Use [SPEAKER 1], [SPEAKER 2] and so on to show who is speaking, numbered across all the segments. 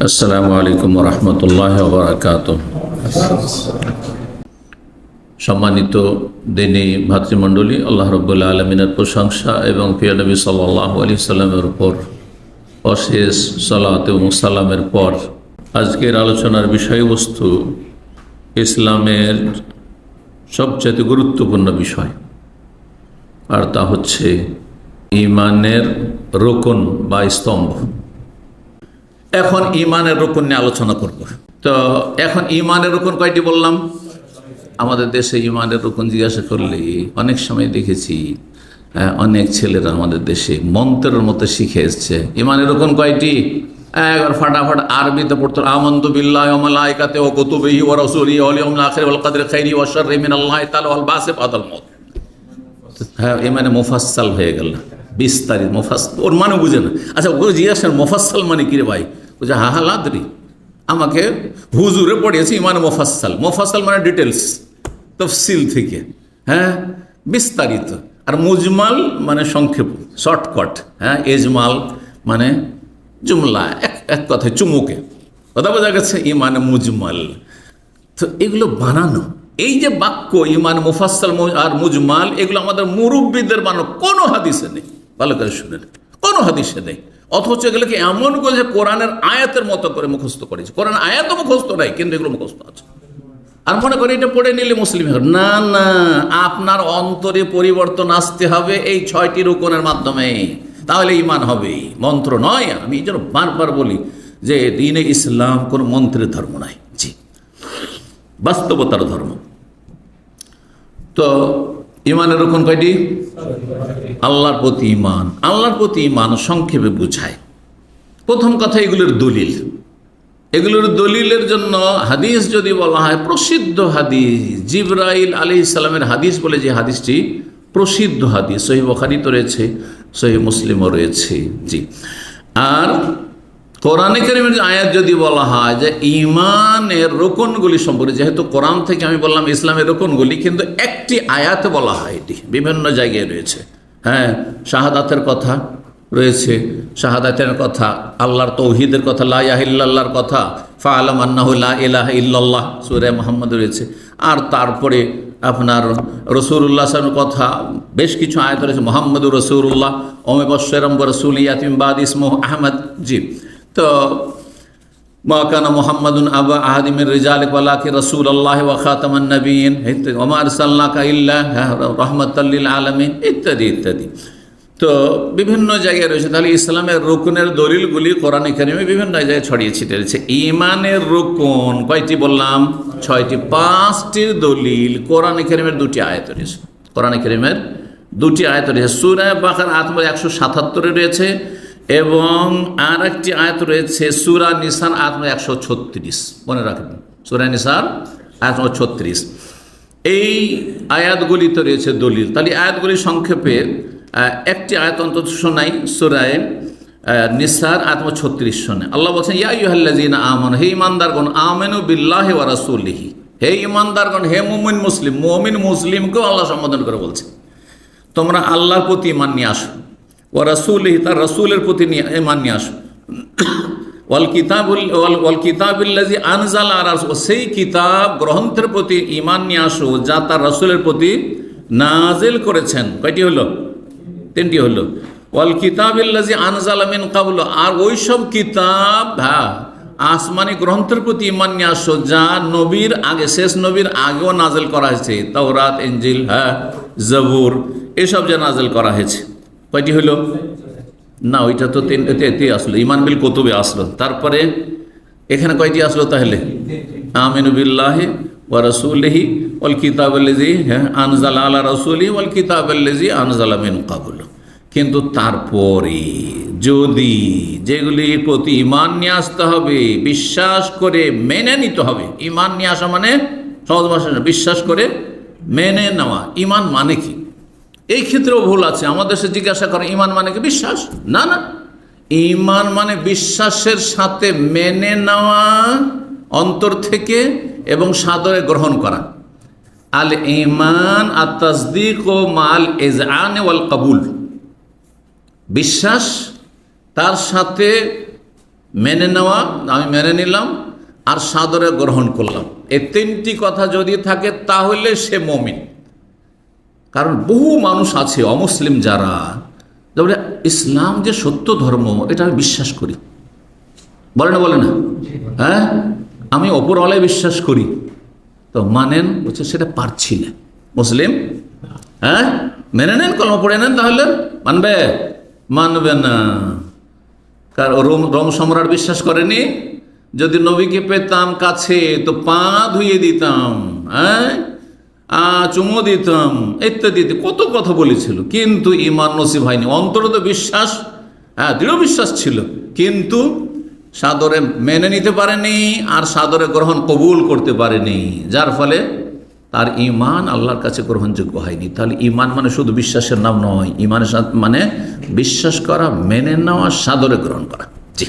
[SPEAKER 1] আসসালামু আলাইকুম রহমতুল্লাহ বারাকাতুহ। সম্মানিত দিনী ভাতৃমণ্ডলী, আল্লাহ রাব্বুল আলামিনের প্রশংসা এবং প্রিয় নবী সাল্লাল্লাহু আলাইহি সাল্লামের উপর অশেষ সালাত এবং সালামের পর আজকের আলোচনার বিষয়বস্তু ইসলামের সবচেয়ে গুরুত্বপূর্ণ বিষয়, আর তা হচ্ছে ঈমানের রুকন বা স্তম্ভ। এখন ঈমানের রুকন নিয়ে আলোচনা করব। তো এখন ঈমানের রুকন কয়টি বললাম? আমাদের দেশে ঈমানের রুকন জিজ্ঞাসা করলে অনেক সময় দেখেছি অনেক ছেলেরা আমাদের দেশে মন্ত্রের মতো শিখে এসছে। ঈমানের রুকন কয়টি? একবার ফাটাফাট আরবিতে পড়তো, আমানতু বিল্লাহি ওয়া মালাইকাতিহি ওয়া কুতুবিহি ওয়া রাসূলিহি ওয়াল ইয়াউমিল আখির ওয়াল কদরি খাইরিহি ওয়া শাররিহি মিনাল্লাহি তাআলা ওয়াল বাসি বাদাল মউত। হ্যাঁ, ঈমানে মুফাসসাল হয়ে গেল, বিস্তারিত। মুফাসসাল ওর মানে বুঝে না। আচ্ছা, ওকে জিজ্ঞাসা মুফাসসাল মানে কি রে ভাই? বুঝে হাহালাদরি আমাকে হুজুরে পড়িয়েছে ঈমানে মুফাসসাল। মুফাসসাল মানে ডিটেলস, তফসিল থেকে, হ্যাঁ, বিস্তারিত। আর মুজমাল মানে সংক্ষেপ, শর্টকাট। হ্যাঁ, এজমাল মানে জুমলা, এক কথায় চুমুকে কথা বোঝা গেছে। ঈমানে মুজমাল, তো এগুলো বানানো। এই যে বাক্য ঈমান মুফাসসাল আর মুজমাল, এগুলো আমাদের মুরব্বীদের বানানো, কোনো হাদিসে নেই। ভালো করে শুনেন, কোনো হাদিসে নেই। অথচ এগুলোকে এমন করে যে কোরআনের আয়াতের মতো করে মুখস্থ করেছে। কোরআন আয়াতও মুখস্থ নাই, কিন্তু এগুলো মুখস্থ আছে। আর মনে করি এটা পড়ে নিলে মুসলিম হবে। না না, আপনার অন্তরে পরিবর্তন আসতে হবে এই 6টি রুকনের মাধ্যমে, তাহলে ঈমান হবে, মন্ত্র নয়। আমি এই জন্য বারবার বলি যে দ্বীনে ইসলাম কোনো মন্ত্রের ধর্ম নয়, জি, বাস্তবতার ধর্ম। তো ঈমানের রুকন কয়টি? আল্লাহর প্রতি ঈমান। আল্লাহর প্রতি ঈমান সংক্ষেপে বুঝায়। প্রথম কথা, এগুলোর দলিল। এগুলোর দলিলের জন্য হাদিস যদি বলা হয়, প্রসিদ্ধ হাদিস জিবরাইল আলাইহিস সালামের হাদিস বলে যে হাদিসটি প্রসিদ্ধ হাদিস, সহিহ বুখারীতে রয়েছে, সহিহ মুসলিমও রয়েছে, জি। আর কোরআনে কারীমের আয়াত যদি বলা হয় যে ঈমানের রুকনগুলি সম্পর্কে, যেহেতু কোরআন থেকে আমি বললাম ইসলামের রুকনগুলি, কিন্তু একটি আয়াতে বলা হয়, এটি বিভিন্ন জায়গায় রয়েছে। হ্যাঁ, শাহাদাতের কথা রয়েছে, শাহাদাতের কথা, আল্লাহর তৌহিদের কথা, লা ইলাহা ইল্লাল্লাহর কথা, ফাআলাম আন্নাহু লা ইলাহা ইল্লাল্লাহ সূরা মুহাম্মদ রয়েছে। আর তারপরে আপনার রাসূলুল্লাহ সাল্লাল্লাহু আলাইহি ওয়াসাল্লামের কথা বেশ কিছু আয়াত রয়েছে, মুহাম্মাদুর রাসূলুল্লাহ ওয়া মুবাশশিরাম বির রাসূলি ইয়াতি মিন বাদি ইসমুহু আহমদ, জি। তো মা কানা মুহাম্মাদুন আবা আহাদিম মির রিজালিকুম ওয়ালাকিন রাসূলুল্লাহ ওয়া খাতামান নবিয়্যিন ওয়া মা আরসালনাকা ইল্লা রাহমাতাল লিল আলামিন, ইত্যাদি ইত্যাদি। তো বিভিন্ন জায়গায় রয়েছে। তাহলে ইসলামের রুকনের দলিলগুলি কোরআনে কারিমে বিভিন্ন জায়গায় ছড়িয়ে ছিটিয়ে রয়েছে। ঈমানের রুকন কয়টি বললাম? 6টি। 5টির দলিল কোরআনে কারিমের 2টি আয়াত রয়েছে। কোরআনে কারিমের 2টি আয়াত রয়েছে। সূরা বাকারা আয়াত 177 রয়েছে, এবং আর একটি আয়াত রয়েছে সূরা নিসার আয়াত 136। মনে রাখবেন, সূরা নিসার আয়াত 36। এই আয়াতগুলিতে রয়েছে দলিল। তাহলে আয়াতগুলি সংক্ষেপে একটি আয়াত অন্তত শোনাই। সূরা নিসার আয়াত 36 শোনে। আল্লাহ বলছেন, ইয়া আইয়ুহাল্লাযীনা আমানু, হে ঈমানদারগণ, আমানু বিল্লাহি ওয়া রাসূলিহি, হে ঈমানদারগণ, হে মুমিন মুসলিম। মুমিন মুসলিমকেও আল্লাহ সম্বোধন করে বলছে, তোমরা আল্লাহর প্রতি ঈমান নিয়ে আসো, ওয়া রাসূলিহি, তার রাসূলের প্রতি ঈমান নিয়ে আসো, ওয়াল কিতাবিল্লাযী আনজালা আলা রাসূল, সেই কিতাব গ্রন্থের প্রতি ঈমান নিয়ে আসো যা তার রাসূলের প্রতি নাজিল করেছেন। কয়টি হলো? 3টি হলো। ওয়াল কিতাবিল্লাযী আনজালা মিন ক্বাবলু, আর ওই সব কিতাব, হ্যাঁ, আসমানি গ্রন্থের প্রতি ঈমান নিয়ে আসো যা নবীর আগে, শেষ নবীর আগেও নাজিল করা হয়েছে। তাওরাত, ইনজিল, হ্যাঁ, জবুর, এসব যে নাজিল করা হয়েছে। কয়টি হলো? না, ওইটা তো 3টি আসলো, ঈমান বিল কুতুবে আসলো। তারপরে এখানে কয়টি আসলো তাহলে? আমিনু বিল্লাহি ওয়া রাসূলিহি ওয়াল কিতাবিল্লাযী আনজালা আলা রাসূলিহি ওয়াল কিতাবিল্লাযী আনজালা মিন ক্বাবলু। কিন্তু তারপরে যদি যেগুলি প্রতি ঈমান নিয়ে আসতে হবে, বিশ্বাস করে মেনে নিতে হবে। ঈমান নিয়ে আসা মানে সহজ ভাষায় বিশ্বাস করে মেনে নেওয়া। ঈমান মানে কি? এই ক্ষেত্রেও ভুল আছে। আমাদের দেশে জিজ্ঞাসা করে ঈমান মানে কি? বিশ্বাস? না না, ঈমান মানে বিশ্বাসের সাথে মেনে নেওয়া অন্তর থেকে এবং সাদরে গ্রহণ করা। আল ঈমান আত তাসদীক ও মাল ইজআন ওয়াল কবুল, বিশ্বাস তার সাথে মেনে নেওয়া, আমি মেনে নিলাম, আর সাদরে গ্রহণ করলাম। এই তিনটি কথা যদি থাকে তাহলে সে মুমিন। কারণ বহু মানুষ আছে অমুসলিম যারা বলে ইসলাম যে সত্য ধর্ম এটা আমি বিশ্বাস করি, বলে না হ্যাঁ, আমি অপরওয়ালায় বিশ্বাস করি, তো মানেন বলছে সেটা পারছি না। মুসলিম হ্যাঁ, মেনে নেন, কলমা পড়ে নেন, তাহলে মানবে না। কারণ রোম সম্রাট বিশ্বাস করেনি, যদি নবীকে পেতাম কাছে তো পা ধুয়ে দিতাম, হ্যাঁ, চুমো দিতাম, ইত্যাদি কত কথা বলেছিল, কিন্তু ঈমান নসিব হয়নি। অন্তরে তো বিশ্বাস, হ্যাঁ, দৃঢ় বিশ্বাস ছিল, কিন্তু সাদরে মেনে নিতে পারেনি আর সাদরে গ্রহণ কবুল করতে পারেনি, যার ফলে তার ঈমান আল্লাহর কাছে গ্রহণযোগ্য হয়নি। তাহলে ঈমান মানে শুধু বিশ্বাসের নাম নয়, ঈমানের মানে বিশ্বাস করা, মেনে নেওয়া, সাদরে গ্রহণ করা। জি,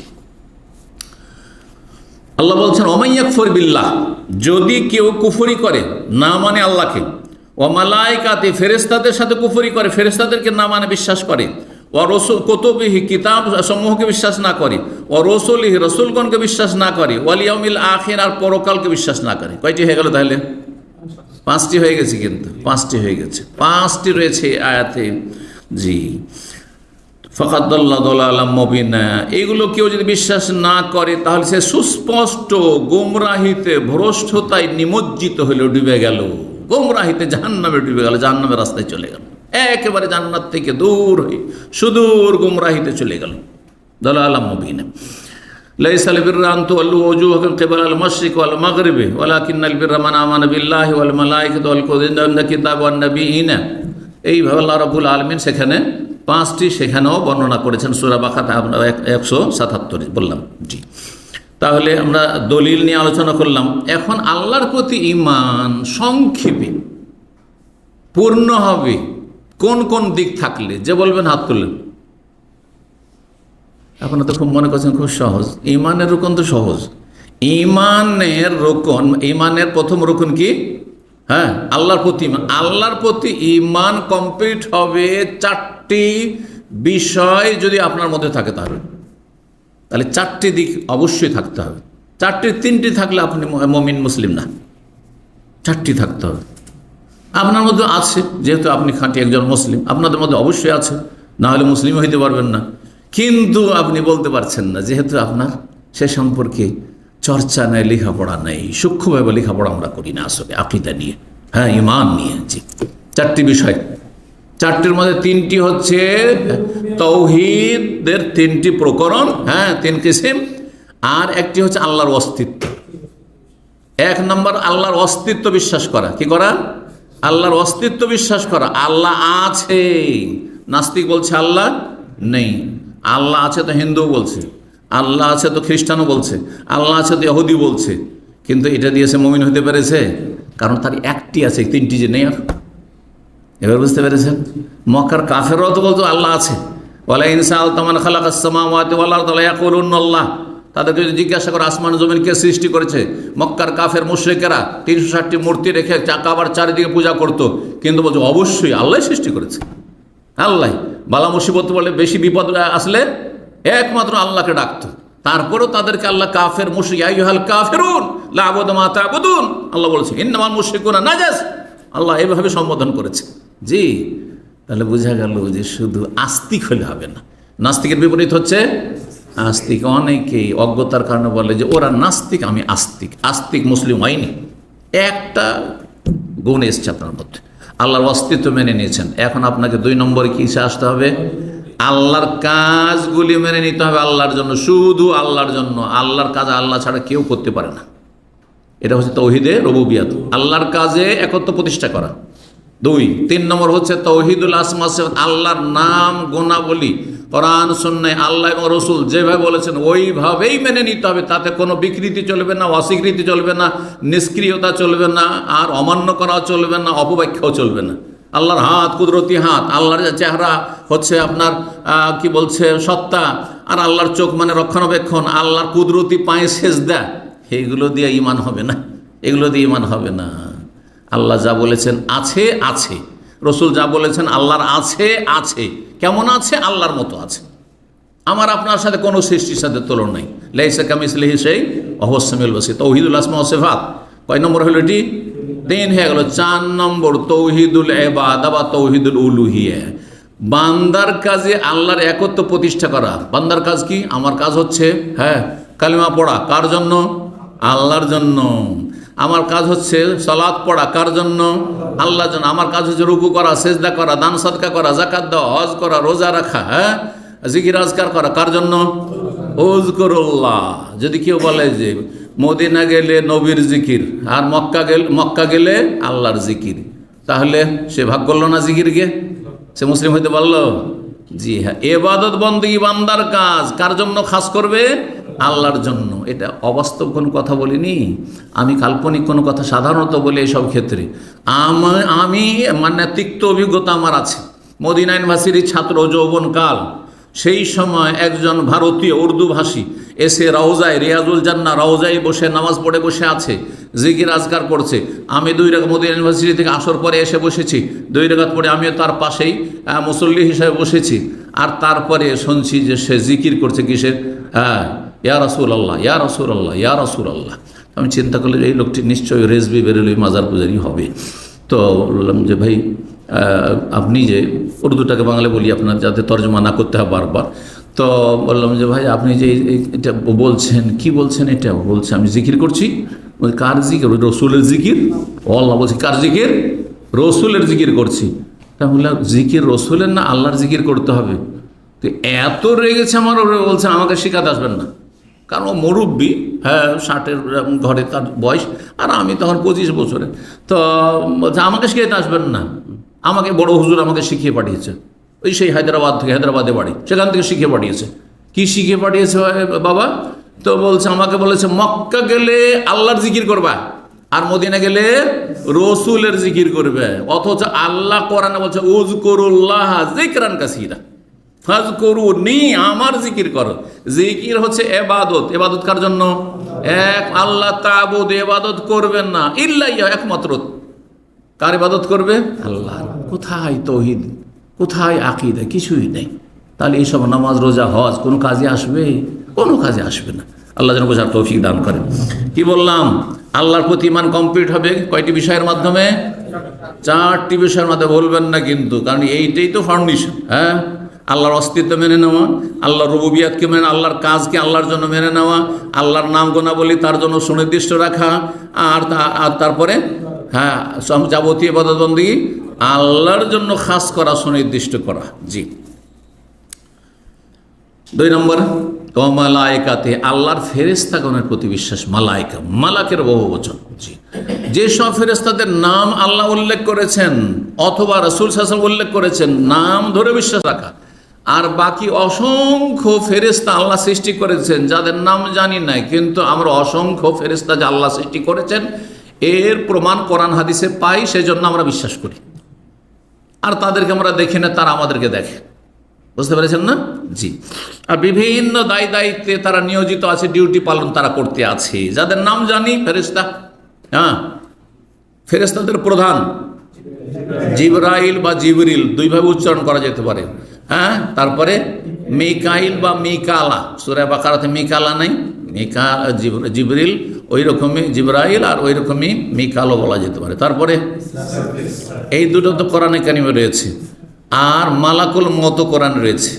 [SPEAKER 1] আল্লাহ বলছেন ওমাইয়াকফুর বিল্লাহ, যদি কেউ কুফরি করে, না মানে আল্লাহকে, ও মালাইকাতে, ফেরেশতাদের সাথে কুফরি করে, ফেরেশতাদেরকে না মানে বিশ্বাস করে, ও রসুল কুতুবিহি, কিতাব সমূহকে বিশ্বাস না করে, ও রসুলিহি, রসুলগণকে বিশ্বাস না করে, ওয়াল ইয়াউমিল আখির, আর পরকালকে বিশ্বাস না করে। কয়টি হয়ে গেল তাহলে? 5টি হয়ে গেছে, কিন্তু 5টি হয়ে গেছে, 5টি রয়েছে আয়াতে। জি, ফাকাদাল্লাহ দালালাম মুবিনা, এইগুলো কেউ যদি বিশ্বাস না করে তাহলে সে সুস্পষ্ট গোমরাহিতে, ভ্রষ্টতায় নিমজ্জিত হইল, ডুবে গেল, গোমরাহিতে জাহান্নামে ডুবে গেল, জাহান্নামের রাস্তায় চলে গেল, একেবারে জান্নাত থেকে দূর হয়ে সুদূর গোমরাহিতে চলে গেল। দালালাম মুবিনা। লাইসাল বিররা আন তুওয়াল্লু ওজুহাকুম কিবালাল মাশরিক ওয়াল মাগরিবি ওয়ালাকিন্নাল বিররা মান আমানা বিল্লাহি ওয়াল মালাইকাতি ওয়াল কিতাব ওয়ান নাবিয়িনা। এইভাবে আল্লাহ রাব্বুল আলামিন সেখানে 5টি সেখানেও বর্ণনা করেছেন। সূরা বাকারা 177 বললাম। জি, তাহলে আমরা দলিল নিয়ে আলোচনা করলাম। এখন আল্লাহর প্রতি ঈমান সংক্ষেপে পূর্ণ হবে কোন কোন দিক থাকলে, যে বলবেন হাত তুললেন। আপনারা তো খুব মনে করছেন খুব সহজ। ঈমানের রুকন তো সহজ। ঈমানের প্রথম রুকন কি? হ্যাঁ, আল্লাহর প্রতি ঈমান। আল্লাহর প্রতি ঈমান কমপ্লিট হবে 4টি বিষয় যদি আপনার মধ্যে থাকে, তাহলে 4টি দিক অবশ্যই থাকতে হবে। 4টির 3টি থাকলে আপনি মুমিন মুসলিম না, 4টি থাকতে হবে। আপনার মধ্যে আছে, যেহেতু আপনি খাঁটি একজন মুসলিম, আপনাদের মধ্যে অবশ্যই আছে, না হলে মুসলিম হইতে পারবেন না। কিন্তু আপনি বলতে পারছেন না, যেহেতু আপনার সে সম্পর্কে চর্চা নেই, লেখাপড়া নেই, সূক্ষ্মভাবে লেখাপড়া আমরা করি না আসলে আকীদা নিয়ে, হ্যাঁ, ঈমান নিয়ে। জি, 4টি বিষয়। 4টির মধ্যে 3টি হচ্ছে তাওহীদের 3টি প্রকরণ, হ্যাঁ, 3 কিসিম, আর একটি হচ্ছে আল্লাহর অস্তিত্ব। 1 নম্বর আল্লাহর অস্তিত্ব বিশ্বাস করা। কি করা? আল্লাহর অস্তিত্ব বিশ্বাস করা। আল্লাহ আছে, নাস্তিক বলছে আল্লাহ নেই। আল্লাহ আছে তো হিন্দু বলছে, আল্লাহ আছে তো খ্রিস্টানও বলছে, আল্লাহ আছে তো ইহুদি বলছে, কিন্তু এটা দিয়েছে মুমিন হতে পেরেছে? কারণ তার একটি আছে, 3টি যে নেই। এবার বুঝতে পেরেছেন? মক্কার কাফেররাও তো বলতো আল্লাহ আছে, ওয়ালা ইন সাআলতা মান খালাকাস সামাওয়াতি ওয়াল আরদা লা ইয়াকুলুনা আল্লাহ। তাদেরকে যদি জিজ্ঞাসা করে আসমান জমিন কে সৃষ্টি করেছে, মক্কার কাফের মুশরিকেরা 360টি মূর্তি রেখে কাবার চারিদিকে পূজা করত, কিন্তু বলছে অবশ্যই আল্লাহ সৃষ্টি করেছে। আল্লাহ বালা মুসিবত বলে বেশি বিপদ আসলে একমাত্র আল্লাহকে ডাকত। তারপরেও তাদেরকে আল্লাহ কাফের মুশরিক, ইয়া আইয়ুহাল কাফিরুন লা আ'বুদু মা তা'বুদুন, আল্লাহ বলেছে ইন্নামাল মুশরিকুনা নাজাস, আল্লাহ এইভাবে সম্বোধন করেছে। জি, তাহলে বোঝা গেল যে শুধু আস্তিক হলে হবে না, নাস্তিকের বিপরীত হচ্ছে আস্তিক। অনেকেই অজ্ঞতার কারণে বলে যে ওরা নাস্তিক, আমি আস্তিক। আস্তিক মুসলিম হয়নি। একটা গুণ এসছে আপনার মধ্যে, আল্লাহর অস্তিত্ব মেনে নিয়েছেন। এখন আপনাকে 2 নম্বরে কিসে আসতে হবে? আল্লাহর কাজগুলি মেনে নিতে হবে আল্লাহর জন্য, শুধু আল্লাহর জন্য। আল্লাহর কাজ আল্লাহ ছাড়া কেউ করতে পারে না। এটা হচ্ছে তাওহীদে রুবুবিয়্যাত, আল্লাহর কাজে একত্ব প্রতিষ্ঠা করা। 3 নম্বর হচ্ছে তাওহীদুল আসমা সিফাত, আল্লাহর নাম গুণাবলী কোরআন সুন্নাহ আল্লাহ এবং রসুল যেভাবে বলেছেন ওইভাবেই মেনে নিতে হবে। তাতে কোনো বিকৃতি চলবে না, অস্বীকৃতি চলবে না, নিষ্ক্রিয়তা চলবে না, আর অমান্য করা চলবে না, অপব্যাখ্যাও চলবে না। আল্লাহর হাত কুদরতি হাত, আল্লাহর চেহারা হচ্ছে আপনার কি বলছে সত্তা, আর আল্লাহর চোখ মানে রক্ষণাবেক্ষণ, আল্লাহর কুদরতি পায়ে সেজদা, এইগুলো দিয়ে ঈমান হবে না, এগুলো দিয়ে ঈমান হবে না। আল্লাহ যা বলেছেন আছে আছে, রসুল যা বলেছেন আল্লাহর আছে আছে। কেমন আছে? আল্লাহর মতো আছে। আমার আপনার সাথে কোনো সৃষ্টির সাথে তুলনা নেই। লাইসা কামিসলিহি শাই ওয়া হুয়াস সামিউল বাসীর। তাওহীদুল আসমা ওয়া সিফাত কয় নম্বর হলো এটি? 3 হয়ে গেল। 4 নম্বর তাওহীদুল ইবাদা বা তাওহীদুল উলুহিয়া, বান্দার কাজে আল্লাহর একত্ব প্রতিষ্ঠা করা। বান্দার কাজ কি? আমার কাজ হচ্ছে কালিমা পড়া। কার জন্য? আল্লাহর জন্য। আমার কাজ হচ্ছে সালাত পড়া। কার জন্য? আল্লাহর জন্য। আমার কাজ হচ্ছে রুকু করা, সেজদা করা, দান সদকা করা, যাকাত দেওয়া, হজ করা, রোজা রাখা, জিকির আজকার করা। কার জন্য? উযকুরুল্লাহ। যদি কেউ বলে যে মদিনা গেলে নবীর জিকির আর মক্কা গেলে আল্লাহর জিকির, তাহলে সে ভাগ করলো না জিকির গিয়ে? সে মুসলিম হইতে পারলো? জি হ্যাঁ। ইবাদত বন্দেগী বান্দার কাজ কার জন্য? খাস করবে আল্লাহর জন্য। এটা অবাস্তব কোনো কথা বলিনি, আমি কাল্পনিক কোনো কথা সাধারণত বলি এইসব ক্ষেত্রে। আমি মানে তিক্ত অভিজ্ঞতা আমার আছে। মদিনা ইউনিভার্সিটির ছাত্র যৌবনকাল, সেই সময় একজন ভারতীয় উর্দুভাষী এসে রওজায়, রিয়াজুল জান্নাহ রওজায় বসে নামাজ পড়ে বসে আছে, জিকির আজকার করছে। আমি 2 রাকাত মদিনা ইউনিভার্সিটি থেকে আসর পরে এসে বসেছি, 2 রাকাত পরে আমিও তার পাশেই মুসল্লি হিসেবে বসেছি। আর তারপরে শুনছি যে সে জিকির করছে কিসের? ইয়া রাসূলুল্লাহ, ইয়া রাসূলুল্লাহ, ইয়া রাসূলুল্লাহ। আমি চিন্তা করলাম এই লোকটি নিশ্চয়ই রেজবি বেরেলুই মাজার পূজারি হবে। তো বললাম যে ভাই আপনি যে উর্দুটাকে বাংলা বলি আপনার যাতে তর্জমা না করতে হয় বারবার, তো বললাম যে ভাই আপনি যে এটা বলছেন, কি বলছেন? এটা বলছে আমি জিকির করছি। বলছি কার জিকির? রসুলের জিকির। আল্লাহ বলছি কার জিকির? রসুলের জিকির করছি। তা বললাম জিকির রসুলের না আল্লাহর জিকির করতে হবে? তো এত রেগেছে আমার, বলছেন আমাকে শেখাতে আসবেন না, কারণ ও মুরব্বী, 60-এর ঘরে তার বয়স, আর আমি তখন 25 বছরের। তো বলছে আমাকে শিখাতে আসবেন না, আমাকে বড় হুজুর আমাকে শিখিয়ে পাঠিয়েছে, ওই সেই হায়দ্রাবাদ থেকে, হায়দ্রাবাদে বাড়ি, সেখান থেকে শিখিয়ে পাঠিয়েছে। কি শিখিয়ে পাঠিয়েছে বাবা? তো বলছে আমাকে বলেছে মক্কা গেলে আল্লাহর জিকির করবা আর মদিনা গেলে রসুলের জিকির করবে। অথচ আল্লাহ কোরআনে বলছে উযকুরুল্লাহ যিকরান কাসীরা ফাযকুরুনি, আমার জিকির করো। জিকির হচ্ছে ইবাদত। ইবাদত কার জন্য? এক আল্লাহ। তাবুদ, ইবাদত করবেন না ইল্লা ইয়া, একমাত্র। কার ইবাদত করবে? আল্লাহর। কোথায় তাওহীদ, কোথায় আকীদা? কিছুই নেই। তাহলে এইসব নামাজ, রোজা, হজ কোনো কাজে আসবে? কোনো কাজে আসবে না। আল্লাহ যেন বোঝার তৌফিক দান করেন। কি বললাম? আল্লাহর প্রতি ঈমান কমপ্লিট হবে কয়টি বিষয়ের মাধ্যমে? 4টি বিষয়ের মাধ্যমে। বলবেন না কিন্তু, কারণ এইটাই তো ফাউন্ডেশন। আল্লাহর অস্তিত্ব মেনে নেওয়া, আল্লাহর রুবুবিয়াতকে মেনে, আল্লাহর কাজকে আল্লাহর জন্য মেনে নেওয়া, আল্লাহর নাম গুণাবলী তার জন্য সুনির্দিষ্ট রাখা, আর তারপরে যাবতীয় ইবাদত বন্দেগী আল্লাহর জন্য খাস করা, সুনির্দিষ্ট করা। জি। 2 নম্বর মালায়েকাতে, আল্লাহর ফেরেশতাগণের প্রতি বিশ্বাস। মালায়েকা, মালাকের বহুবচন। জি। যেসব ফেরেশতাদের নাম আল্লাহ উল্লেখ করেছেন অথবা রাসূল সাল্লাল্লাহু আলাইহি ওয়াসাল্লাম উল্লেখ করেছেন, নাম ধরে বিশ্বাস রাখা। আর বাকি অসংখ্য ফেরেশতা আল্লাহ সৃষ্টি করেছেন যাদের নাম জানি না, কিন্তু আমরা অসংখ্য ফেরেশতা যে আল্লাহ সৃষ্টি করেছেন এর প্রমাণ কোরআন হাদিসে পাই, সেজন্য আমরা বিশ্বাস করি। আর তাদেরকে আমরা দেখি না, তারা আমাদেরকে দেখে। বুঝতে পেরেছেন না? জি। আর বিভিন্ন দায়িত্বে তারা নিয়োজিত আছে, ডিউটি পালন তারা করতে আছে, যাদের নাম জানি। ফেরেশতা, ফেরেশতাদের প্রধান জিবরাইল বা জিবরিল, 2 ভাবে উচ্চারণ করা যেতে পারে। তারপরে মিকাইল বা মিকালা, সূরা বাকারাতে মিকালা নাই, জিবরিল ওই রকমই জিবরাইল, আর ওই রকমই মিকালও বলা যেতে পারে। তারপরে এই দুটো তো কোরআনে কারিমে রয়েছে। আর মালাকুল মওত কোরআনে রয়েছে।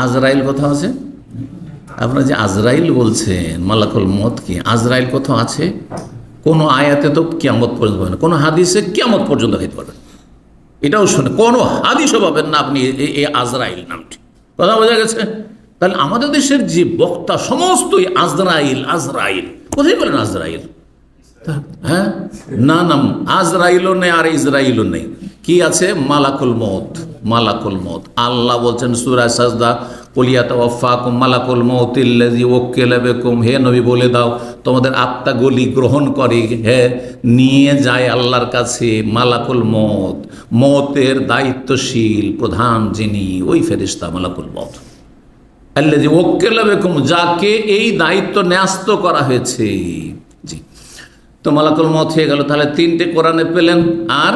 [SPEAKER 1] আজরাইল কোথাও আছে? আপনারা যে আজরাইল বলছেন, মালাকুল মওত কি আজরাইল কোথাও আছে? কোনো আয়াতে তো কিয়ামত পর্যন্ত পাবেন না, কোনো হাদিসে কিয়ামত পর্যন্ত খাইতে পারবেন, এটাও শুনে কোনো হাদিসও পাবেন না আপনি এই আজরাইল নামটি। কথা বোঝা গেছে? তাহলে আমাদের দেশের যে বক্তা সমস্তই আজরাইল আজরাইল, কোথায় বলেন আজরাইল? না, আজরাইলও নেই আর ইসরাইলও নেই। কি আছে? মালাকুল মওত। মালাকুল মওত আল্লাহ বলছেন সূরা সাজদা, কুল ইয়াতাওয়াফাকুম মালাকুল মওতিল্লাযী ওয়াক্কালা বিকুম, হে নবী বলে দাও তোমাদের আত্মাগুলি গ্রহণ করে, নিয়ে যায় আল্লাহর কাছে মালাকুল মওত। মওতের দায়িত্বশীল প্রধান যিনি, ওই ফেরেশতা মালাকুল মওত। আল্লাযী ওয়াক্কালা বিকুম, যাকে এই দায়িত্ব ন্যস্ত করা হয়েছে। জি। তো মালাকুল মওত হয়ে গেল। তাহলে 3টে কোরআনে পেলেন। আর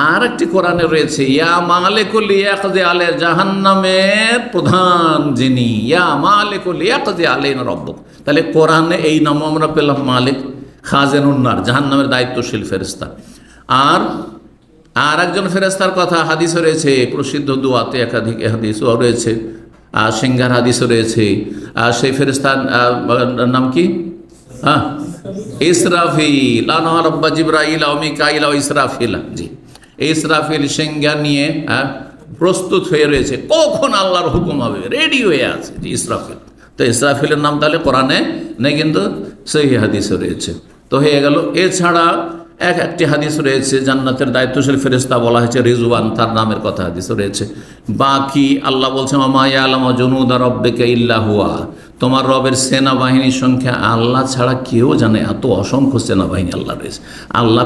[SPEAKER 1] আর একটি কোরআনে রয়েছে ইয়া মালিকুল ইয়াকযি আলাই, জাহান্নামের প্রধান যিনি, ইয়া মালিকুল ইয়াকযি আলাইনা রাব্বুক। তাহলে কোরআনে এই নাম আমরা পেলাম, মালিক খাজেনুন নার, জাহান্নামের দায়িত্বশীল ফেরেশতা। আর একজন ফেরেশতার কথা হাদিসে রয়েছে, প্রসিদ্ধ দুয়াতে একাধিক হাদিসও রয়েছে, সিংহার হাদিসও রয়েছে। সেই ফেরেশতার নাম কি? ইসরাফিল। আনা রাব্বা জিবরাইল ওয়া মিকাইল ওয়া ইসরাফিল। জি, ইসরাফিল সিংহা নিয়ে প্রস্তুত হয়ে রয়েছে, কখন আল্লাহর হুকুম হবে, রেডি হয়ে আছে জি ইসরাফিল। তো ইসরাফিলের নাম তাহলে কোরআনে নেই, কিন্তু সহিহ হাদিসে রয়েছে। তো হয়ে গেল। এছাড়া একটি হাদিস রয়েছে, জান্নাতের দায়িত্বশীল ফেরেশতা বলা হয়েছে রিজওয়ান, তার নামের কথা হাদিস রয়েছে। বাকি আল্লাহ বলছেন ওমা ইয়ালামু জুনুদা রাব্বিকা ইল্লা হুয়া, তোমার রবের সেনাবাহিনীর সংখ্যা আল্লাহ ছাড়া কেউ জানে। এত অসংখ্য সেনাবাহিনী আল্লাহ রয়েছে। আল্লাহ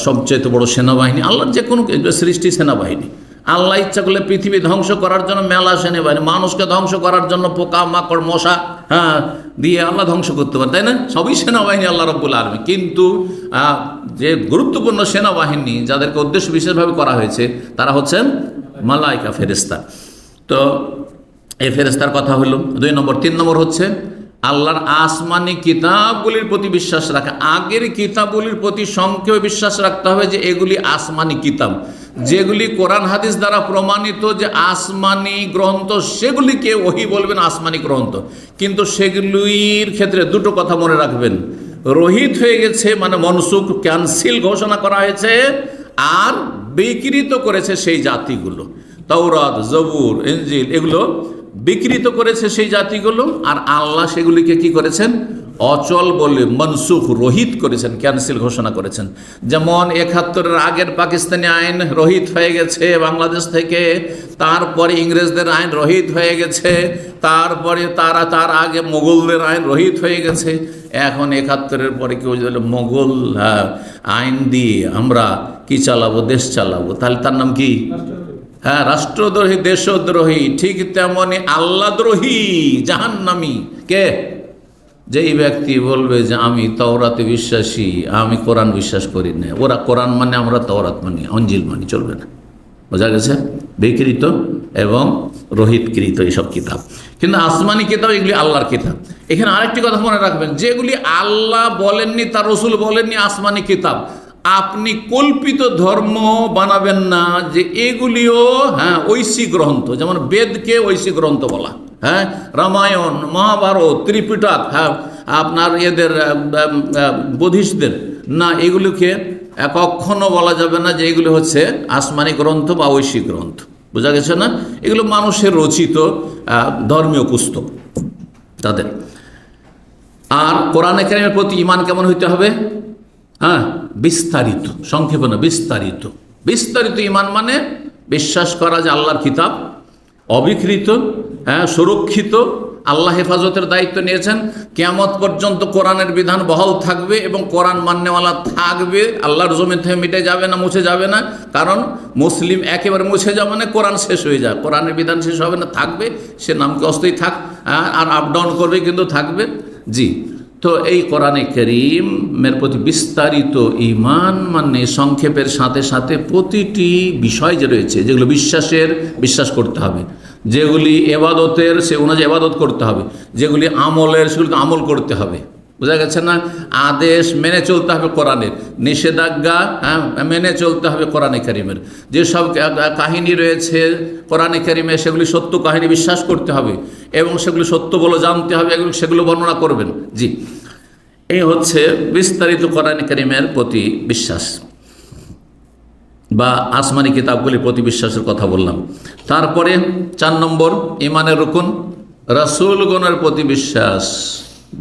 [SPEAKER 1] সবচেয়ে বড় সেনাবাহিনী আল্লাহর যে কোনো সৃষ্টি সেনাবাহিনী। আল্লাহ ইচ্ছা করলে পৃথিবী ধ্বংস করার জন্য মেলা সেনাবাহিনী, মানুষকে ধ্বংস করার জন্য পোকা মাকড় মশা দিয়ে আল্লাহ ধ্বংস করতে পারে, তাই না? সবই সেনাবাহিনী আল্লাহ রাব্বুল আলামিন। কিন্তু যে গুরুত্বপূর্ণ সেনাবাহিনী যাদেরকে উদ্দেশ্য বিশেষভাবে করা হয়েছে তারা হচ্ছেন মালাইকা, ফেরেশতা। তো এই ফেরেশতার কথা হলো 2 নম্বর। 3 নম্বর হচ্ছে আল্লাহর আসমানি কিতাবগুলির প্রতি বিশ্বাস রাখা। আগের কিতাবগুলির প্রতি সংক্ষেপে বিশ্বাস রাখতে হবে যে এগুলি আসমানি কিতাব, যেগুলি কোরআন হাদিস দ্বারা প্রমাণিত যে আসমানি গ্রন্থ, সেগুলিকে ওহী বলবেন আসমানি গ্রন্থ। কিন্তু সেগুলির ক্ষেত্রে দুটো কথা মনে রাখবেন, রহিত হয়ে গেছে মানে মনসুখ, ক্যান্সেল ঘোষণা করা হয়েছে, আর বিকৃত করেছে সেই জাতিগুলো। তাওরাত, জবুর, ইনজিল এগুলো বিকৃত করেছে সেই জাতিগুলো, আর আল্লাহ সেগুলিকে কি করেছেন? অচল বলে মনসুখ, রহিত করেছেন, ক্যান্সেল ঘোষণা করেছেন। যেমন 71-এর আগের পাকিস্তানি আইন রহিত হয়ে গেছে বাংলাদেশ থেকে, তারপরে ইংরেজদের আইন রহিত হয়ে গেছে, তারপরে তার আগে মোগলদের আইন রহিত হয়ে গেছে। এখন 71-এর পরে কেউ যদি মোগল আইন দিয়ে আমরা কি চালাবো, দেশ চালাবো, তাহলে তার নাম কি? রাষ্ট্রদ্রোহী, দেশদ্রোহী। ঠিক তেমনি আল্লাহদ্রোহী, জাহান্নামী। কে? যেই ব্যক্তি বলবে যে আমি তাওরাতে বিশ্বাসী, আমি কোরআন বিশ্বাস করি না। ওরা কোরআন মানে, আমরা তাওরাত মানি, ইনজিল মানি, চলবে না। বোঝা গেছে? বিকৃত এবং রহিতকৃত এইসব কিতাব। কিন্তু আসমানি কিতাব এগুলি আল্লাহর কিতাব। এখানে আরেকটি কথা মনে রাখবেন, যেগুলি আল্লাহ বলেননি, তার রসুল বলেননি আসমানি কিতাব, আপনি কল্পিত ধর্ম বানাবেন না যে এগুলিও ঐশী গ্রন্থ। যেমন বেদকে ঐশী গ্রন্থ বলা, রামায়ণ, মহাভারত, ত্রিপিটক, আপনার এদের বুদ্ধিস্টদের না, এগুলিকে কখনো বলা যাবে না যে এগুলি হচ্ছে আসমানি গ্রন্থ বা ঐশী গ্রন্থ। বোঝা গেছে না? এগুলো মানুষের রচিত ধর্মীয় পুস্তক তাদের। আর কোরআনে কারীমের প্রতি ঈমান কেমন হইতে হবে? বিস্তারিত, সংক্ষেপে না, বিস্তারিত। বিস্তারিত ঈমান মানে বিশ্বাস করা যে আল্লাহর কিতাব অবিকৃত, সুরক্ষিত, আল্লাহ হেফাজতের দায়িত্ব নিয়েছেন, কিয়ামত পর্যন্ত কোরআনের বিধান বহাল থাকবে এবং কোরআন মান্যওয়ালা থাকবে। আল্লাহর জমিন থেকে মিটে যাবে না, মুছে যাবে না। কারণ মুসলিম একেবারে মুছে যাবে না, কোরআন শেষ হয়ে যায়, কোরআনের বিধান শেষ হবে না, থাকবে। সে নামকে অস্থায়ী থাক, আর আপ ডাউন করবে, কিন্তু থাকবে। জি, তো এই কোরআনে কারীমের প্রতি বিস্তারিত ঈমান মানে সংক্ষেপের সাথে সাথে প্রতিটি বিষয় যে রয়েছে, যেগুলো বিশ্বাস করতে হবে, যেগুলি এবাদতের সে অনুযায়ী এবাদত করতে হবে, যেগুলি আমলের সেগুলিকে আমল করতে হবে। বোঝা গেছে না? আদেশ মেনে চলতে হবে কোরআনের, নিষেধাজ্ঞা মেনে চলতে হবে কোরআনে কারীমের। যেসব কাহিনী রয়েছে কোরআনে কারীমে, সেগুলি সত্য কাহিনী বিশ্বাস করতে হবে এবং সেগুলি সত্য বলে জানতে হবে, সেগুলো বর্ণনা করবেন। জি, এই হচ্ছে বিস্তারিত কোরআনে কারীমের প্রতি বিশ্বাস বা আসমানি কিতাবগুলির প্রতি বিশ্বাসের কথা বললাম। তারপরে 4 নম্বর ঈমানের রুকন, রাসূলগণের প্রতি বিশ্বাস।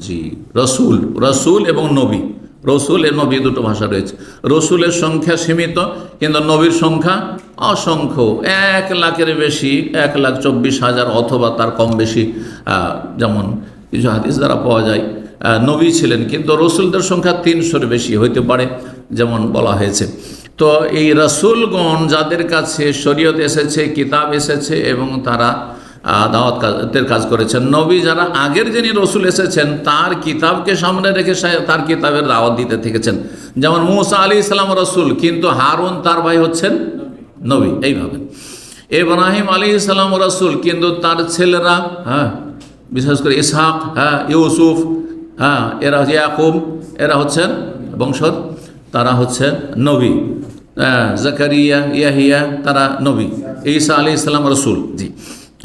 [SPEAKER 1] জি, রসুল এবং নবী। রসুল এর নবী দুটো ভাষা রয়েছে। রসুলের সংখ্যা সীমিত, কিন্তু নবীর সংখ্যা অসংখ্য, 1 লাখের বেশি, 1,24,000 অথবা তার কম বেশি। যেমন কিছু হাদিস দ্বারা পাওয়া যায় নবী ছিলেন, কিন্তু রসুলদের সংখ্যা 300-এর বেশি হইতে পারে, যেমন বলা হয়েছে। তো এই রাসূলগণ যাদের কাছে শরীয়ত এসেছে, কিতাব এসেছে এবং তারা দাওয়াতের কাজ করেছেন। নবী যারা আগের যিনি রসুল এসেছেন তার কিতাবকে সামনে রেখে তার কিতাবের দাওয়াত দিতে থেকেছেন। যেমন মুসা আলাইহিস সালাম রসুল, কিন্তু হারুন তার ভাই হচ্ছেন নবী, এইভাবে। ইব্রাহিম আলাইহিস সালাম রসুল, কিন্তু তার ছেলেরা, বিশেষ করে ইসহাক, ইউসুফ, এরা ইয়াকুব, এরা হচ্ছেন বংশধর, তারা হচ্ছেন নবী। জাকারিয়া, ইয়াহিয়া, তারা নবী। ঈসা আলাইহিস সালাম রসুল। জি,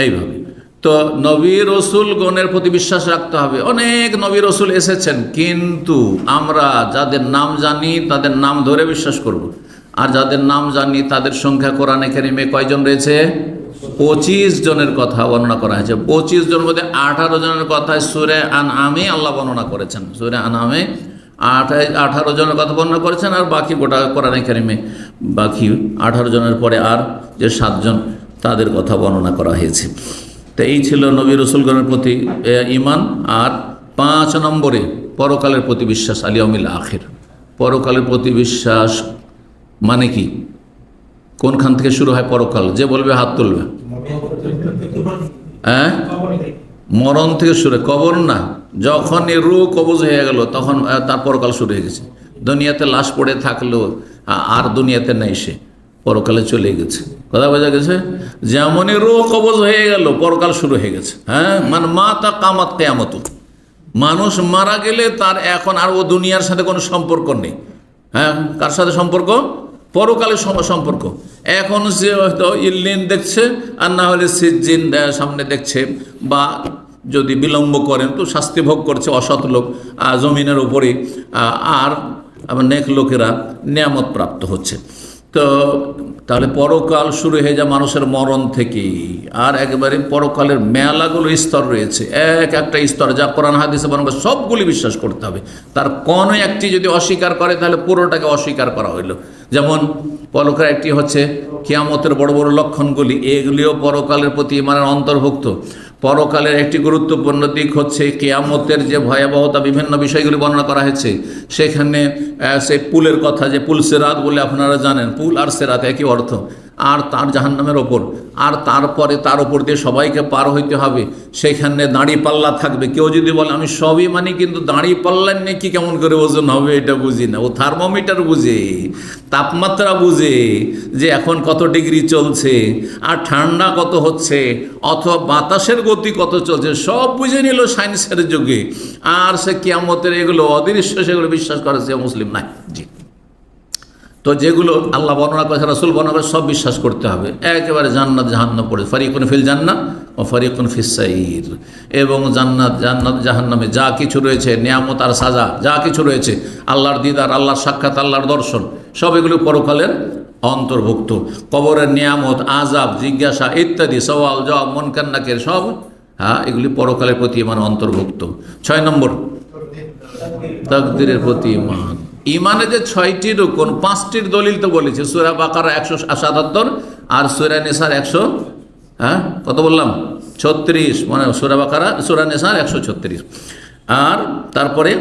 [SPEAKER 1] এইভাবে। তো নবী রসুল গণের প্রতি বিশ্বাস রাখতে হবে। অনেক নবী রসুল এসেছেন, কিন্তু আমরা যাদের নাম জানি তাদের নাম ধরে বিশ্বাস করব। আর যাদের নাম জানি তাদের সংখ্যা কোরআনে কারিমে কয়জন রয়েছে? 25 জনের কথা বর্ণনা করা হয়েছে। 25 জনের মধ্যে 18 জনের কথা সূরা আনআমে আল্লাহ বর্ণনা করেছেন। সূরা আনআমে 18 জনের কথা বর্ণনা করেছেন, আর বাকি গোটা কোরআনে কারিমে বাকি 18 জনের পরে আর যে 7 জন তাদের কথা বর্ণনা করা হয়েছে। তো এই ছিল নবী রসুলগণের প্রতি ঈমান। আর 5 নম্বরে পরকালের প্রতি বিশ্বাস, আল ইয়াউমিল আখির। পরকালের প্রতি বিশ্বাস মানে কি? কোনখান থেকে শুরু হয় পরকাল? যে বলবে হাত তুলবে। মরণ থেকে শুরু, কবর না। যখন রূহ কবজ হয়ে গেল তখন তার পরকাল শুরু হয়ে গেছে। দুনিয়াতে লাশ পড়ে থাকলো, আর দুনিয়াতে নেই, সে পরকালে চলে গেছে। কথা বোঝা গেছে? যেমনই রূহ কবজ হয়ে গেল পরকাল শুরু হয়ে গেছে। মানে মাতা কামাত কিয়ামত। মানুষ মারা গেলে তার এখন আর ও দুনিয়ার সাথে কোনো সম্পর্ক নেই। কার সাথে সম্পর্ক? পরকালের সম্পর্ক। এখন সে হয়তো ইল্লিন দেখছে, আর না হলে সিজ্জিন সামনে দেখছে, বা যদি বিলম্ব করেন তো শাস্তি ভোগ করছে অসৎ লোক জমিনের উপরে, আর নেক লোকেরা নিয়ামত প্রাপ্ত হচ্ছে। তো তাহলে পরকাল শুরু হয়ে যায় মানুষের মরণ থেকে। আর একেবারে পরকালের মেলাগুলো স্তর রয়েছে, এক একটা স্তর, যা কোরআন হাদিসে বর্ণনা সবগুলি বিশ্বাস করতে হবে। তার কোনো একটি যদি অস্বীকার করে তাহলে পুরোটাকে অস্বীকার করা হইল। যেমন পরকালের একটি হচ্ছে কিয়ামতের বড় বড় লক্ষণগুলি, এগুলিও পরকালের প্রতি ঈমানের অন্তর্ভুক্ত। পরকালের একটি গুরুত্বপূর্ণ দিক হচ্ছে কিয়ামতের যে ভয়াবহতা, বিভিন্ন বিষয়গুলি বর্ণনা করা হয়েছে। সেখানে সেই পুলের কথা, যে পুল সিরাত বলে আপনারা জানেন, পুল আর সিরাত একই অর্থ। আর তার জাহান্নামের ওপর, আর তারপরে তার ওপর দিয়ে সবাইকে পার হইতে হবে। সেখানে দাঁড়ি পাল্লা থাকবে। কেউ যদি বলে আমি সবই মানি, কিন্তু দাঁড়ি পাল্লার নাকি কেমন করে ওজন হবে এটা বুঝি না। ও থার্মোমিটার বুঝে, তাপমাত্রা বুঝে, যে এখন কত ডিগ্রি চলছে, আর ঠান্ডা কত হচ্ছে, অথবা বাতাসের গতি কত চলছে, সব বুঝে নিল সায়েন্সের যুগে। আর সে কিয়ামতের এগুলো অদৃশ্য, সেগুলো বিশ্বাস করে সে মুসলিম নাই। জি। তো যেগুলো আল্লাহ বর্ণনা করেছে, রাসূল বর্ণনা করে, সব বিশ্বাস করতে হবে। একেবারে জান্নাত জাহান্নাম পড়ে, ফারিকুন ফিল জান্নাহ ও ফারিকুন ফিস সাইর। এবং জান্নাত জাহান্নামে যা কিছু রয়েছে, নিয়ামত আর সাজা যা কিছু রয়েছে, আল্লাহর দিদার, আল্লাহর সাক্ষাৎ, আল্লাহর দর্শন, সব এগুলো পরকালের অন্তর্ভুক্ত। কবরের নিয়ামত, আযাব, জিজ্ঞাসা ইত্যাদি, সওয়াল জবাব, মুনকার নাকির, সব এগুলি পরকালের প্রতি ঈমান অন্তর্ভুক্ত। 6 নম্বর তাকদীরের প্রতি ঈমান। ঈমানে যে 6টি রুকন, 5টির দলিল তো বলেছে। সূরা বাকারা 177 আর সূরা নিসার 100 কত বললাম 36, মানে সূরা বাকারা, সূরা নিসার 136। আর তারপরে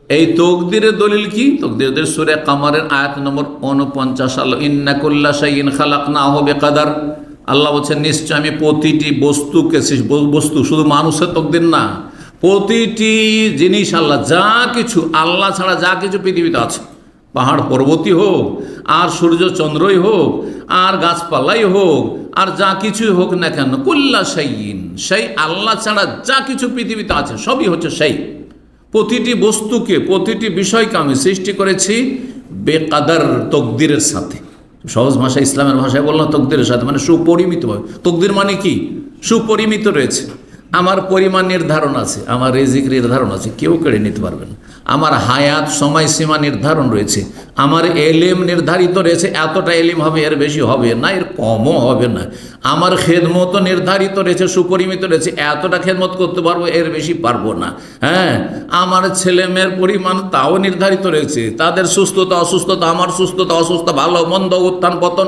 [SPEAKER 1] এই তকদিরের দলিল কি? তকদিরের সূরা কামারের আয়াত নম্বর 49, আল্লাহ ইন্না কুল্লা শাইইন খালাকনাহু বিকদার। আল্লাহ বলছেন নিশ্চয় আমি প্রতিটি বস্তুকে, বস্তু শুধু মানুষের তকদির না, প্রতিটি জিনিস, আল্লাহ যা কিছু, আল্লাহ ছাড়া যা কিছু পৃথিবীতে আছে, পাহাড় পর্বতই হোক, আর সূর্য চন্দ্রই হোক, আর গাছপালাই হোক, আর যা কিছুই হোক না কেন, কুল্লা শাইইন, সেই আল্লাহ ছাড়া যা কিছু পৃথিবীতে আছে সবই হচ্ছে সেই। প্রতিটি বস্তুকে, প্রতিটি বিষয়কে আমি সৃষ্টি করেছি বেকাদার, তকদিরের সাথে। সহজ ভাষা, ইসলামের ভাষায় বললাম তকদিরের সাথে, মানে সুপরিমিতভাবে। তকদির মানে কি? সুপরিমিত রয়েছে। আমার পরিমাণ নির্ধারণ আছে, আমার রিজিক নির্ধারণ আছে, কেউ কেড়ে নিতে পারবে না। আমার হায়াত সময়সীমা নির্ধারণ রয়েছে, আমার এলিম নির্ধারিত রয়েছে, এতটা এলিম হবে, এর বেশি হবে না, এর কমও হবে না। আমার খেদমতও নির্ধারিত রয়েছে, সুপরিমিত রয়েছে, এতটা খেদমত করতে পারবো, এর বেশি পারবো না। আমার ছেলে মেয়ের পরিমাণ তাও নির্ধারিত রয়েছে, তাদের সুস্থতা অসুস্থতা, আমার সুস্থতা অসুস্থতা, ভালো মন্দ, উত্থান পতন,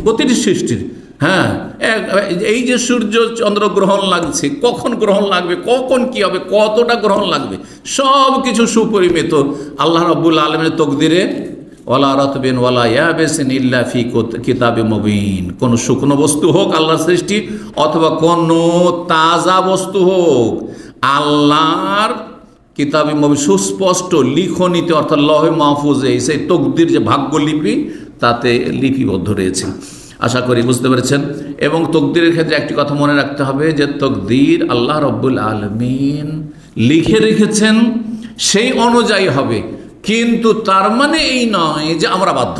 [SPEAKER 1] প্রতিটি সৃষ্টির। এই যে সূর্য চন্দ্র গ্রহণ লাগছে, কখন গ্রহণ লাগবে, কখন কি হবে, কতটা গ্রহণ লাগবে, সব কিছু সুপরিমিত আল্লাহ রাব্বুল আলামিনের তকদিরে ওয়ালা রাতবিন ওয়ালা ইয়াবিসিন ইল্লা ফি কিতাবিম মুবিন। কোন শুকনো বস্তু হোক আল্লাহর সৃষ্টি, অথবা কোন তাজা বস্তু হোক আল্লাহর কিতাবে মুবিন সুস্পষ্ট লিখনিতে, অর্থাৎ লৌহে মাহফুজে, সেই তকদির যে ভাগ্যলিপি তাতে লিপিবদ্ধ রয়েছে। আশা করি বুঝতে পেরেছেন। এবং তকদিরের ক্ষেত্রে একটি কথা মনে রাখতে হবে যে তকদির আল্লাহ রব্বুল আলামিন লিখে রেখেছেন, সেই অনুযায়ী হবে, কিন্তু তার মানে এই নয় যে আমরা বাধ্য।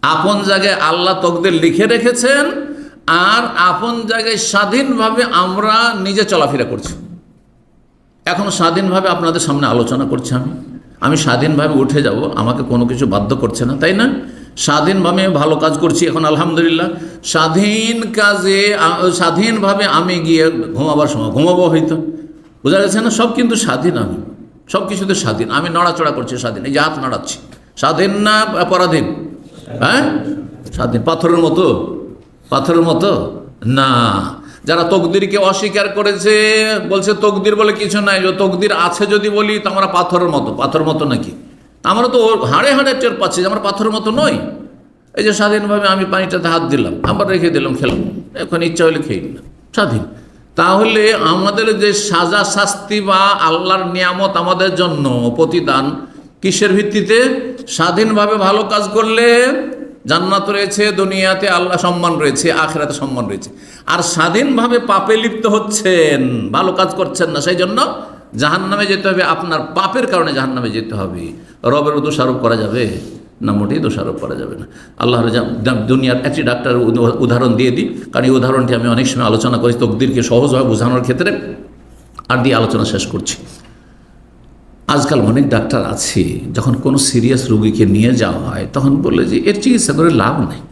[SPEAKER 1] আপন জায়গায় আল্লাহ তকদির লিখে রেখেছেন, আর আপন জায়গায় স্বাধীনভাবে আমরা নিজে চলাফেরা করছি। এখন স্বাধীনভাবে আপনাদের সামনে আলোচনা করছি, আমি স্বাধীনভাবে উঠে যাব, আমাকে কোনো কিছু বাধ্য করছে না, তাই না? স্বাধীনভাবে ভালো কাজ করছি এখন আলহামদুলিল্লাহ। স্বাধীনভাবে আমি গিয়ে ঘুমাবার সময় ঘুমাবো হয়তো, বোঝা গেছে না? সব কিন্তু স্বাধীন, আমি সব কিছুতে স্বাধীন। আমি নড়াচড়া করছি স্বাধীন, এই যে হাত নাড়াচ্ছি, স্বাধীন না পরাধীন? হ্যাঁ, স্বাধীন। পাথরের মতো না। যারা তকদিরকে অস্বীকার করেছে, বলছে তকদির বলে কিছু নাই, তকদির আছে যদি বলি তো আমরা পাথরের মতো নাকি? আমরা তো হাড়ে হাড়ে টের পাচ্ছি যে আমরা পাথরের মতো নই। এই যে স্বাধীনভাবে আমি পানিটাতে হাত দিলাম, আবার রেখে দিলাম, খেলাম, এখন ইচ্ছা হলে খেয়ে নিলাম, স্বাধীন। তাহলে আমাদের যে সাজা শাস্তি বা আল্লাহর নিয়ামত আমাদের জন্য প্রতিদান কিসের ভিত্তিতে? স্বাধীনভাবে ভালো কাজ করলে জান্নাত রয়েছে, দুনিয়াতে আল্লাহ সম্মান রয়েছে, আখিরাতে সম্মান রয়েছে। আর স্বাধীনভাবে পাপে লিপ্ত হচ্ছেন, ভালো কাজ করছেন না, সেই জন্য জাহান্নামে যেতে হবে। আপনার পাপের কারণে জাহান্নামে যেতে হবে। রবের দোষারোপ করা যাবে না? মোটেই দোষারোপ করা যাবে না। আল্লাহর দুনিয়ার একটি ডাক্তার উদাহরণ দিয়ে দিই, কারণ এই উদাহরণটি আমি অনেক সময় আলোচনা করি তকদিরকে সহজভাবে বোঝানোর ক্ষেত্রে, আর দিয়ে আলোচনা শেষ করছি। আজকাল অনেক ডাক্তার আছে, যখন কোনো সিরিয়াস রোগীকে নিয়ে যাওয়া হয় তখন বলে যে এর চিকিৎসা করে লাভ নেই,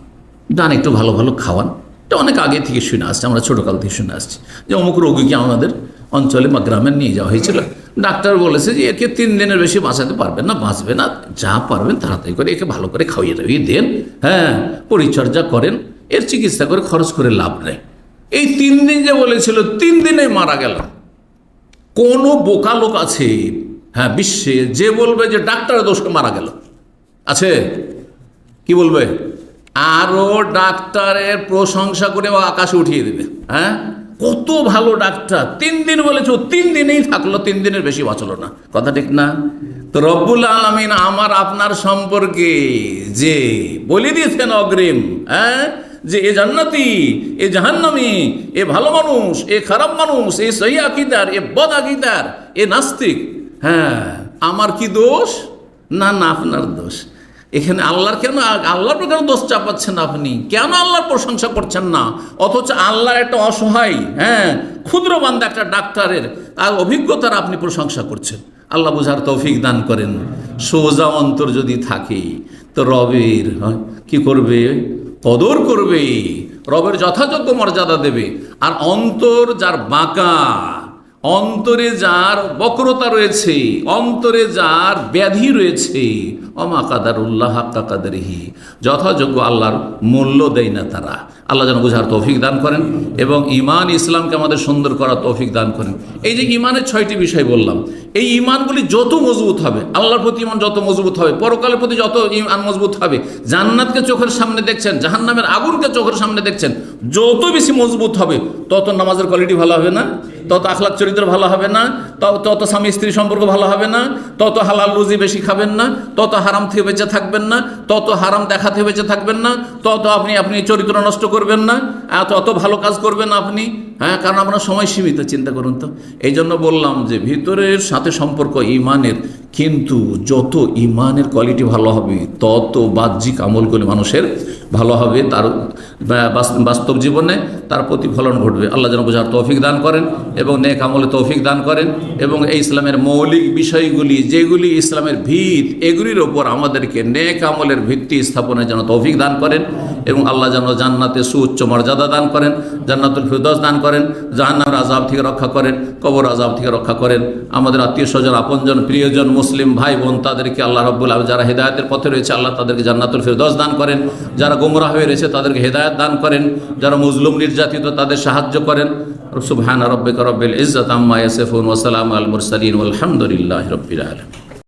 [SPEAKER 1] ডান একটু ভালো ভালো খাওয়ান। এটা অনেক আগে থেকে শুনে আসছে, আমরা ছোটোকাল থেকে শুনে আসছি যে অমুক রোগীকে আমাদের অঞ্চলে বা গ্রামে নিয়ে যাওয়া হয়েছিল। ডাক্তার বলেছে যে একে 3 দিনের বেশি বাঁচাতে পারবেন না, বাঁচবে না, যা পারবেন তাড়াতাড়ি করে একে ভালো করে খাওয়িয়ে দেন, হ্যাঁ, পরিচর্যা করেন, এর চিকিৎসা করে খরচ করে লাভ নেই। এই 3 দিন যে বলেছিল, 3 দিনে মারা গেল। কোনো বোকা লোক আছে হ্যাঁ বিশ্বে যে বলবে যে ডাক্তারের দোষে মারা গেল? আছে? কি বলবে? আরো ডাক্তারের প্রশংসা করে আকাশে উঠিয়ে দেবে। হ্যাঁ, কত ভালো ডাক্তার, 3 দিন বলেছে, 3 দিনেই থাকলো, 3 দিনের বেশি বাঁচলো না। কথা ঠিক না? তো রব্বুল আলামিন আমার আপনার সম্পর্কে যে বলে দিয়েছেন অগ্রিম, হ্যাঁ, যে এ জান্নাতি, এ জাহান্নামী, এ ভালো মানুষ, এ খারাপ মানুষ, এ সহি আকীদার, এ বদ আকীদার, এ নাস্তিক, হ্যাঁ, আমার কি দোষ? না না, আপনার দোষ। এখানে আল্লাহর কেন, আল্লাহর কেন দোষ চাপাচ্ছেন আপনি? কেন আল্লাহর প্রশংসা করছেন না? অথচ আল্লাহর একটা অসহায়, হ্যাঁ, ক্ষুদ্র বান্দা একটা ডাক্তারের আর অভিজ্ঞতার আপনি প্রশংসা করছেন। আল্লাহ বুঝার তৌফিক দান করেন। সোজা অন্তর যদি থাকে তো রবের কি করবে? কদর করবে, রবের যথাযোগ্য মর্যাদা দেবে। আর অন্তর যার বাঁকা, অন্তরে যার বক্রতা রয়েছে, অন্তরে যার ব্যাধি রয়েছে, অমা কাদারুল্লাহ হাক্কা কাদরিহি, যথাযোগ্য আল্লাহর মূল্য দেয় না তারা। আল্লাহ যেন বুঝার তৌফিক দান করেন এবং ঈমান ইসলামকে আমাদের সুন্দর করার তৌফিক দান করেন। এই যে ঈমানের 6টি বিষয় বললাম, এই ঈমানগুলি যত মজবুত হবে, আল্লাহর প্রতি ঈমান যত মজবুত হবে, পরকালের প্রতি যত ঈমান মজবুত হবে, জান্নাতকে চোখের সামনে দেখছেন, জাহান্নামের আগুনকে চোখের সামনে দেখছেন, যত বেশি মজবুত হবে তত নামাজের কোয়ালিটি ভালো হবে না, তত আখলাক চরিত্র ভালো হবে না, তত স্বামী স্ত্রী সম্পর্ক ভালো হবে না, তত হালাল রুজি বেশি খাবেন না, তত হারাম থেকে বেঁচে থাকবেন না, তত হারাম দেখা থেকে বেঁচে থাকবেন না, তত আপনি চরিত্র নষ্ট করবেন না, তত ভালো কাজ করবেন আপনি। হ্যাঁ, কারণ আপনার সময় সীমিত, চিন্তা করুন তো। এই জন্য বললাম যে ভিতরের সাথে সম্পর্ক ঈমানের, কিন্তু যত ঈমানের কোয়ালিটি ভালো হবে তত বাহ্যিক আমলগুলি মানুষের ভালো হবে, তার বাস্তব জীবনে তার প্রতিফলন ঘটবে। আল্লাহ যেন বোঝার তৌফিক দান করেন এবং নেক আমলে তৌফিক দান করেন এবং এই ইসলামের মৌলিক বিষয়গুলি যেগুলি ইসলামের ভিত, এগুলির ওপর আমাদেরকে নেক আমলের ভিত্তি স্থাপনের যেন তৌফিক দান করেন এবং আল্লাহ যেন জান্নাতে সুউচ্চ মর্যাদা দান করেন, জান্নাতুল ফিরদৌস দান করেন, জাহান্নামের আযাব থেকে রক্ষা করেন, কবর আযাব থেকে রক্ষা করেন। আমাদের আত্মীয় স্বজন, আপনজন, প্রিয়জন, মুসলিম ভাই বোন, তাদেরকে আল্লাহ রাব্বুল আলামিন যারা হেদায়েতের পথে রয়েছে আল্লাহ তাদেরকে জান্নাতুল ফিরদৌস দান করেন, যারা গোমরাহ হয়ে রয়েছে তাদেরকে হেদায়েত দান করেন, যারা মজলুম নির্যাতিত তাদের সাহায্য করেন। সুবহান রাব্বিকা রাব্বিল ইজ্জাতি আম্মা ইয়াসিফুন ওয়া সালামুন আলাল মুরসালিন ওয়াল হামদুলিল্লাহি রাব্বিল আলামিন।